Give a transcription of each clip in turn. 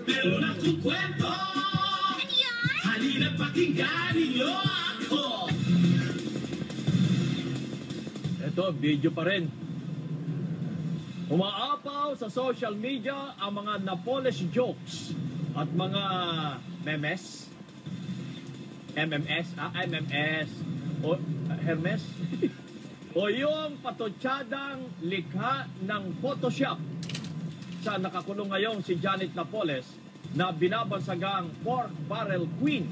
Meron akong kwento. Ano yan? Halina't pakinggan ninyo ako. Ito, video pa rin. Umaapaw sa social media ang mga Napoles jokes at mga memes. MMS, o Hermes. O yung patotsyadang likha ng Photoshop sa nakakulong ngayong si Janet Napoles na binabansagang pork barrel queen.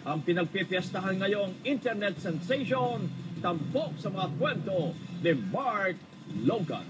Ang pinagpipiestahan ngayong internet sensation, tampok sa mga kwento ni Mark Logan.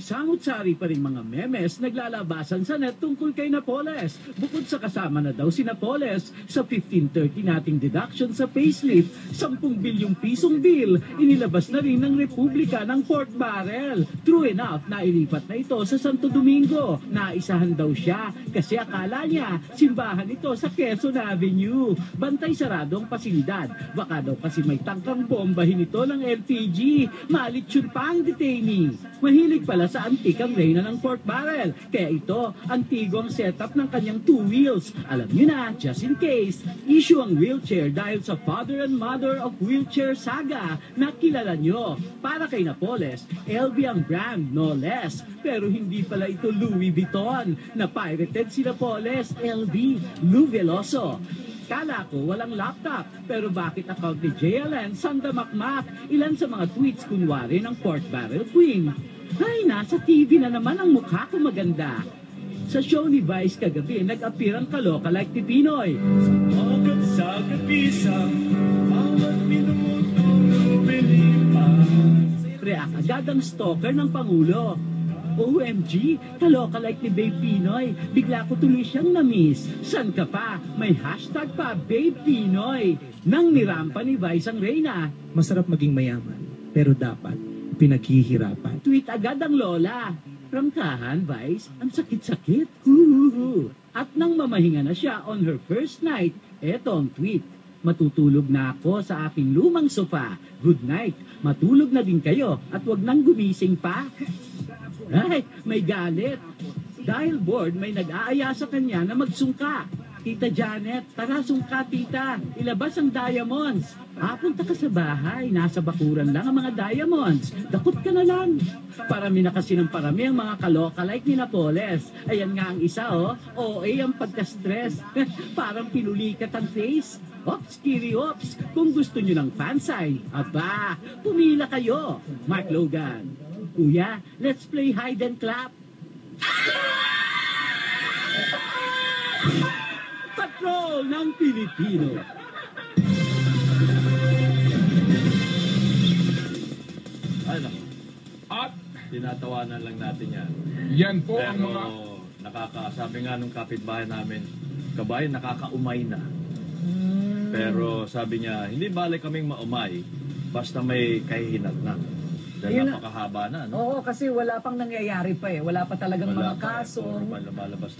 Samut-sari pa rin mga memes naglalabasan sa net tungkol kay Napoles. Bukod sa kasama na daw si Napoles sa 1530 nating deduction sa payslip, 10 bilyong pisong bill, inilabas na rin ng Republika ng pork barrel. True enough, nailipat na ito sa Santo Domingo. Naisahan daw siya kasi akala niya simbahan ito sa Quezon Avenue. Bantay sarado ang pasilidad. Baka daw kasi may tangkang bombahin ito ng LPG. Malit yun pa ang detainee. Mahilig pala sa antikang reyna ng pork barrel. Kaya ito, antigo ang setup ng kanyang 2 wheels. Alam niyo na, just in case, issue ang wheelchair dahil sa father and mother of wheelchair saga na kilala nyo. Para kay Napoles, LV ang brand, no less. Pero hindi pala ito Louis Vuitton. Na-pirated si Napoles, LV, Lou Veloso. Kala ko walang laptop, pero bakit account ni JLN Sandamakmak? Ilan sa mga tweets kunwari ng pork barrel queen. Ay, nasa TV na naman ang mukha ko maganda. Sa show ni Vice kagabi, nag-appear ang kaloka like ni Pinoy. Sa kapisang, bawat minuto ng pilipas. React agad ang stalker ng Pangulo. OMG, kaloka like ni Babe Pinoy. Bigla ko tuloy siyang na-miss. San ka pa? May hashtag pa, Babe Pinoy. Nang nirampa ni Vice ang reyna. Masarap maging mayaman, pero dapat pinaghihirapan. Tweet agad ang lola. Prangkahan, Vice, ang sakit-sakit. Huhuhu. At nang mamahinga na siya on her first night, eto ang tweet. Matutulog na ako sa aking lumang sofa. Good night. Matulog na din kayo at wag nang gumising pa. Ay, may galit. Dahil bored, may nag-aaya sa kanya na magsungka. Tita Janet, tara sungka tita. Ilabas ang diamonds. Punta ka sa bahay. Nasa bakuran lang ang mga diamonds. Dakot ka na lang. Parami na kasi ng parami ang mga kaloka like ni Napoles. Ayan nga ang isa, oh. OA ang pagka-stress. Parang pinulikat ang face. Ops, kiri ops. Kung gusto nyo ng fan sign, aba, pumila kayo. Mark Logan. Kuya, let's play hide and clap. Patrol ng Pilipino. Ano? At tinatawanan lang natin yan. Yan po Pero ang mga... sabi nga nung kapitbahay namin, kabayan, nakakaumay na. Pero sabi niya, hindi bale kaming maumay, basta may kahihinat na. Dahil napakahaba na, no? Oo, kasi wala pang nangyayari pa eh. Wala pa talagang Wala mga pa, kaso. lumalabas